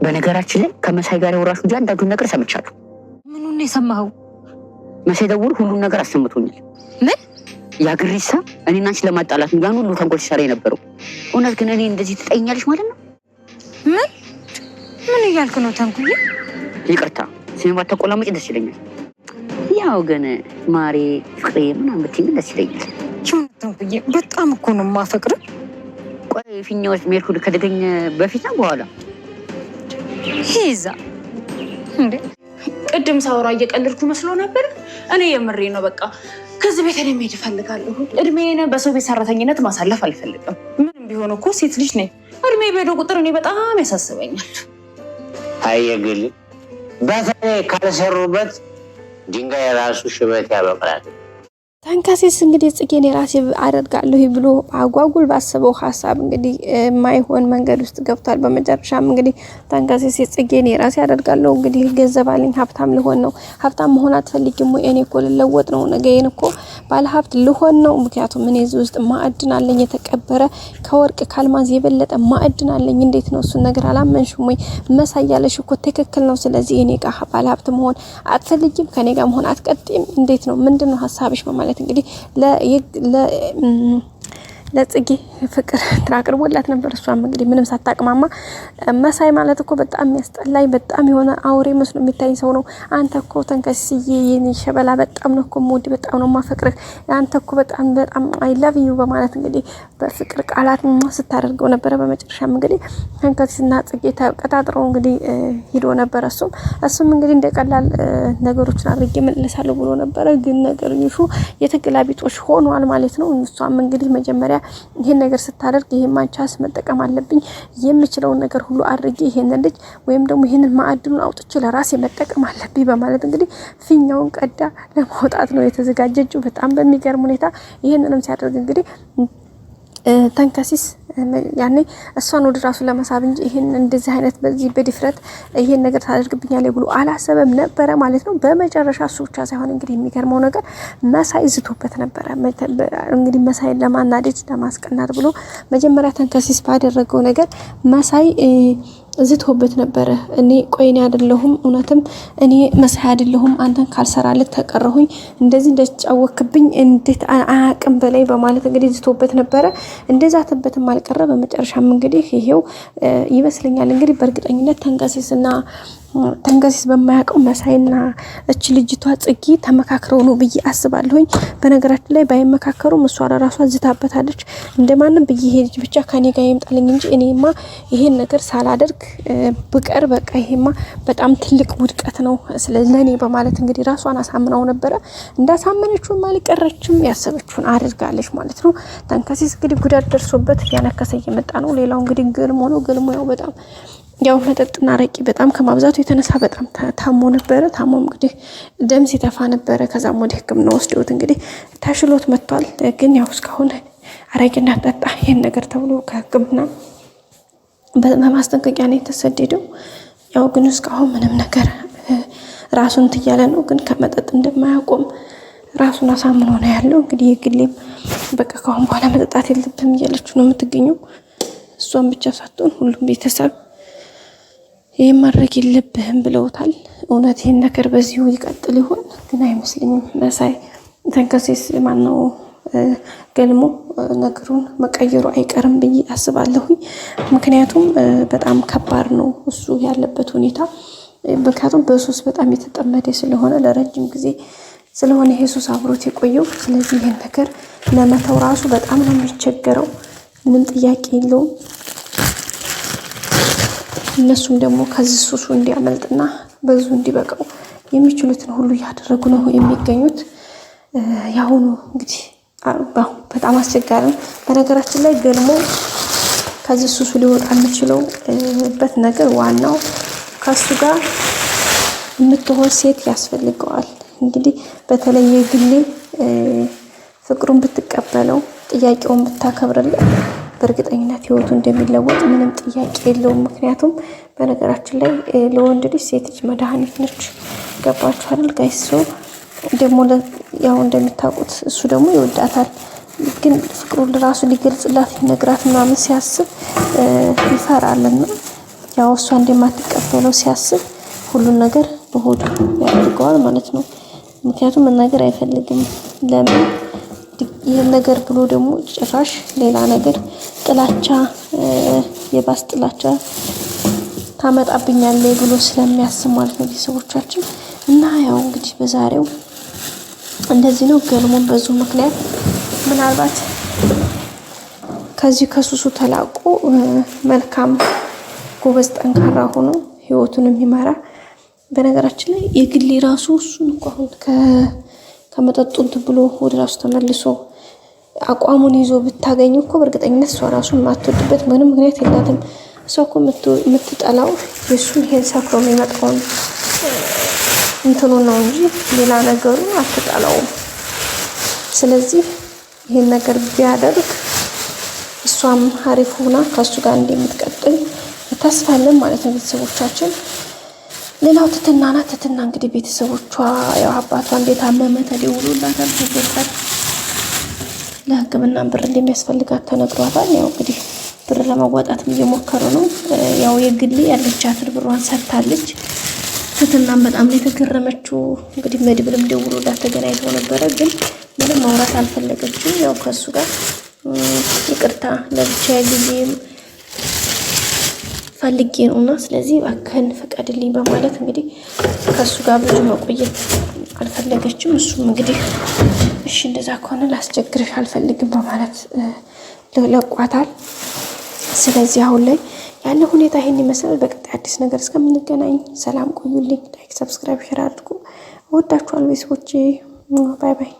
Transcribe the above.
በነገራችን ላይ ከመሳይ ጋር ያወራሽ እንጂ አንዳንዱን ነገር ሰምቻለሁ። ምኑን ነው የሰማኸው? መሳይ ደውሎ ሁሉን ነገር አሰምቶኛል። ምን ያግሪሳ እኔና አንቺ ለማጣላት ነው ያን ሁሉ ተንኮል ሲሰራ የነበረው። እውነት ግን እኔ እንደዚህ ትጠይኛለሽ ማለት ነው? ምን እያልክ ነው ተንኩዬ? ይቅርታ ሲኔማ ተቆላመጭ ደስ ይለኛል። ያው ግን ማሬ ፍቅሬ ምናምን ብትይኝ ደስ ይለኛል። ተንኩዬ በጣም እኮ ነው የማፈቅር። ቆይ ፊኛ ውስጥ ሜርኩል ከተገኘ በፊት ነው በኋላ? ሂዛ እንዴ ቅድም ሳወራ እየቀለድኩ መስሎ ነበር። እኔ የምሬ ነው። በቃ ከዚህ ቤት እኔ መሄድ እፈልጋለሁ። እድሜን በሰው ቤት ሰራተኝነት ማሳለፍ አልፈልግም። ምንም ቢሆን እኮ ሴት ልጅ ነኝ። እድሜ በሄደ ቁጥር እኔ በጣም ያሳስበኛል። አየግል በተለይ ካልሰሩበት ድንጋይ ራሱ ሽበት ያበቅላል። ተንከሲስ እንግዲህ ጽጌን የራሴ አደርጋለሁ ብሎ አጓጉል ባሰበው ሀሳብ እንግዲህ ማይሆን መንገድ ውስጥ ገብቷል። በመጨረሻም እንግዲህ ተንከሲስ ጽጌን የራሴ አደርጋለሁ እንግዲህ ገንዘብ አለኝ ሀብታም ልሆን ነው። ሀብታም መሆን አትፈልጊም ወይ? እኔ እኮ ልለወጥ ነው፣ ነገዬን እኮ ባለ ሀብት ልሆን ነው። ምክንያቱም እኔ እዚህ ውስጥ ማዕድን አለኝ፣ የተቀበረ ከወርቅ ካልማዝ የበለጠ ማዕድን አለኝ። እንዴት ነው እሱን ነገር አላመንሽም ወይ? መሳይ ያለሽ እኮ ትክክል ነው። ስለዚህ እኔ ጋር ባለ ሀብት መሆን አትፈልጊም፣ ከኔ ጋር መሆን አትቀጥም። እንዴት ነው ምንድነው ሀሳብሽ? በማለት እንግዲህ ለጽጌ ፍቅር አቅርቦላት ነበር። እሷም እንግዲህ ምንም ሳታቅማማ መሳይ ማለት እኮ በጣም የሚያስጠላኝ በጣም የሆነ አውሬ መስሎ የሚታይ ሰው ነው። አንተ እኮ ተንከስዬ የኔ ሸበላ በጣም ነው እኮ ሞድ በጣም ነው ማፈቅርህ አንተ እኮ በጣም አይ ላቭ ዩ በማለት እንግዲህ በፍቅር ቃላት ስታደርገው ነበረ። በመጨረሻም እንግዲህ ተንከስና ጽጌ ተቀጣጥረው እንግዲህ ሄዶ ነበር። እሱም እንግዲህ እንደቀላል ነገሮችን አድርጌ መልሳለሁ ብሎ ነበረ። ግን ነገርዮሹ የተገላቢጦሽ ሆኗል ማለት ነው። እሷም እንግዲህ መጀመሪያ ይሄን ነገር ስታደርግ ይሄን ማንቻስ መጠቀም አለብኝ የምችለውን ነገር ሁሉ አድርጌ ይሄን ልጅ ወይም ደግሞ ይሄንን ማዕድኑን አውጥቼ ለራሴ መጠቀም አለብኝ በማለት እንግዲህ ፊኛውን ቀዳ ለማውጣት ነው የተዘጋጀችው። በጣም በሚገርም ሁኔታ ይሄንንም ሲያደርግ እንግዲህ ተንከሲስ ያኔ እሷን ወደ ራሱ ለመሳብ እንጂ ይሄን እንደዚህ አይነት በዚህ በድፍረት ይሄን ነገር ታደርግብኛለች ብሎ አላሰበም ነበረ ማለት ነው። በመጨረሻ እሱ ብቻ ሳይሆን እንግዲህ የሚገርመው ነገር መሳይ ዝቶበት ነበረ። እንግዲህ መሳይን ለማናደድ ለማስቀናት ብሎ መጀመሪያ ተንከሲስ ባደረገው ነገር መሳይ ዝቶበት ነበረ። እኔ ቆይኔ አይደለሁም እውነትም እኔ መሳይ አይደለሁም አንተን ካልሰራለት ተቀረሁኝ እንደዚህ እንደጫወክብኝ እንዴት አቅም በላይ በማለት እንግዲህ ዝቶበት ነበረ። እንደዛ ተበተም አልቀረ። በመጨረሻም እንግዲህ ይሄው ይመስለኛል እንግዲህ በእርግጠኝነት ተንከሲስ በማያውቀው መሳይና እቺ ልጅቷ ጽጌ ተመካክረው ነው ብዬ አስባለሁኝ። በነገራችን ላይ ባይመካከሩም እሷ ለራሷ ዝታበታለች። እንደማንም ብዬ ይሄ ልጅ ብቻ ከኔ ጋር ይምጣልኝ እንጂ እኔማ ይሄን ነገር ሳላደርግ ብቀር በቃ ይሄማ በጣም ትልቅ ውድቀት ነው ስለዚህ ለኔ በማለት እንግዲህ ራሷን አሳምናው ነበረ። እንዳሳመነችው ማልቀረችም ያሰበችውን አድርጋለች ማለት ነው። ተንከሲስ እንግዲህ ጉዳት ደርሶበት ያነከሰ እየመጣ ነው። ሌላው እንግዲህ ግልሞ ነው። ግልሞ ያው በጣም ያው መጠጥና አረቂ በጣም ከማብዛቱ የተነሳ በጣም ታሞ ነበረ። ታሞ እንግዲህ ደም ሲተፋ ነበረ። ከዛም ወደ ሕክምና ወስደውት እንግዲህ ተሽሎት መጥቷል። ግን ያው እስካሁን አረቂና ጠጣ ይሄን ነገር ተብሎ ከሕክምና በማስጠንቀቂያ ነው የተሰደደው። ያው ግን እስካሁን ምንም ነገር ራሱን ትያለ ነው። ግን ከመጠጥ እንደማያቆም ራሱን አሳምኖ ነው ያለው። እንግዲህ የግሌም በቃ ካሁን በኋላ መጠጣት የለብም እያለች ነው የምትገኘው። እሷን ብቻ ሳትሆን ሁሉም ቤተሰብ ይሄን ማድረግ የለብህም ብለውታል። እውነት ይሄን ነገር በዚሁ ይቀጥል ይሆን? ግን አይመስልኝም። መሳይ ተንከሲስ ማነው ገልሞ ነገሩን መቀየሩ አይቀርም ብዬ አስባለሁኝ። ምክንያቱም በጣም ከባድ ነው እሱ ያለበት ሁኔታ። ምክንያቱም በሱስ በጣም የተጠመደ ስለሆነ ለረጅም ጊዜ ስለሆነ ኢየሱስ አብሮት የቆየው። ስለዚህ ይሄን ነገር ለመተው ራሱ በጣም ነው የሚቸገረው። ምንም ጥያቄ የለውም። እነሱም ደግሞ ከዚህ ሱሱ እንዲያመልጥና በዙ እንዲበቃው የሚችሉትን ሁሉ እያደረጉ ነው የሚገኙት። ያሁኑ እንግዲህ በጣም አስቸጋሪ ነው። በነገራችን ላይ ገልሞ ከዚህ ሱሱ ሊወጣ የሚችለውበት ነገር ዋናው ከሱ ጋር የምትሆን ሴት ያስፈልገዋል። እንግዲህ በተለይ የግሌ ፍቅሩን ብትቀበለው ጥያቄውን ብታከብርለት በእርግጠኝነት ህይወቱ እንደሚለወጥ ምንም ጥያቄ የለውም። ምክንያቱም በነገራችን ላይ ለወንድ ልጅ ሴት ልጅ መድኃኒት ነች። ገባችሁ አይደል ጋይስ? ደግሞ ያው እንደሚታውቁት እሱ ደግሞ ይወዳታል። ግን ፍቅሩን ራሱ ሊገልጽላት ሊነግራት ምናምን ሲያስብ ይፈራልና ያው እሷ እንደማትቀበለው ሲያስብ ሁሉን ነገር በሆዱ ያደርገዋል ማለት ነው። ምክንያቱም መናገር አይፈልግም። ለምን ይህን ነገር ብሎ ደግሞ ጭራሽ ሌላ ነገር ጥላቻ፣ የባስ ጥላቻ ታመጣብኛለች ብሎ ስለሚያስብ ማለት ነው ቤተሰቦቻችን። እና ያው እንግዲህ በዛሬው እንደዚህ ነው። ገልሞን በዙ ምክንያት ምናልባት ከዚህ ከሱሱ ተላቆ መልካም ጎበዝ ጠንካራ ሆኖ ህይወቱን የሚመራ በነገራችን ላይ የግሌ ራሱ እሱን እኮ አሁን ከመጠጡ እንትን ብሎ ወደ ራሱ ተመልሶ አቋሙን ይዞ ብታገኝ እኮ በእርግጠኝነት እሷ ራሱ የማትወድበት ምንም ምክንያት የላትም። እሷ እኮ የምትጠላው የእሱን ይሄን ሰክሮ የሚመጣውን እንትኑ ነው እንጂ ሌላ ነገሩ አትጠላውም። ስለዚህ ይሄን ነገር ቢያደርግ እሷም አሪፍ ሆና ከሱ ጋር እንደምትቀጥል ተስፋ አለን ማለት ነው ቤተሰቦቻችን። ሌላው ትትና ናት። ትትና እንግዲህ ቤተሰቦቿ ያው አባቷ እንደታመመ ተደውሎላታል፣ ተገርቷል። ለሕክምና ብር እንደሚያስፈልጋት ተነግሯታል። ያው እንግዲህ ብር ለማዋጣት እየሞከሩ ነው። ያው የግሌ ያለቻትን ብሯን ሰጥታለች። ትትናም በጣም ነው የተገረመችው። እንግዲህ መድብልም ደውሎላት ተገናኝተው ነበረ፣ ግን ምንም ማውራት አልፈለገችም። ያው ከሱ ጋር ይቅርታ ለብቻ ጊዜም ፈልጌ ነውና ስለዚህ እባክህን ፍቀድልኝ በማለት እንግዲህ ከሱ ጋር ብዙ መቆየት አልፈለገችም። እሱም እንግዲህ እሺ እንደዛ ከሆነ ላስቸግርሽ አልፈልግም በማለት ለቋታል። ስለዚህ አሁን ላይ ያለው ሁኔታ ይሄን ይመስላል። በቀጣይ አዲስ ነገር እስከምንገናኝ ሰላም ቆዩልኝ። ላይክ፣ ሰብስክራይብ፣ ሼር አድርጉ። እወዳችኋለሁ ቤተሰቦቼ። ባይ ባይ።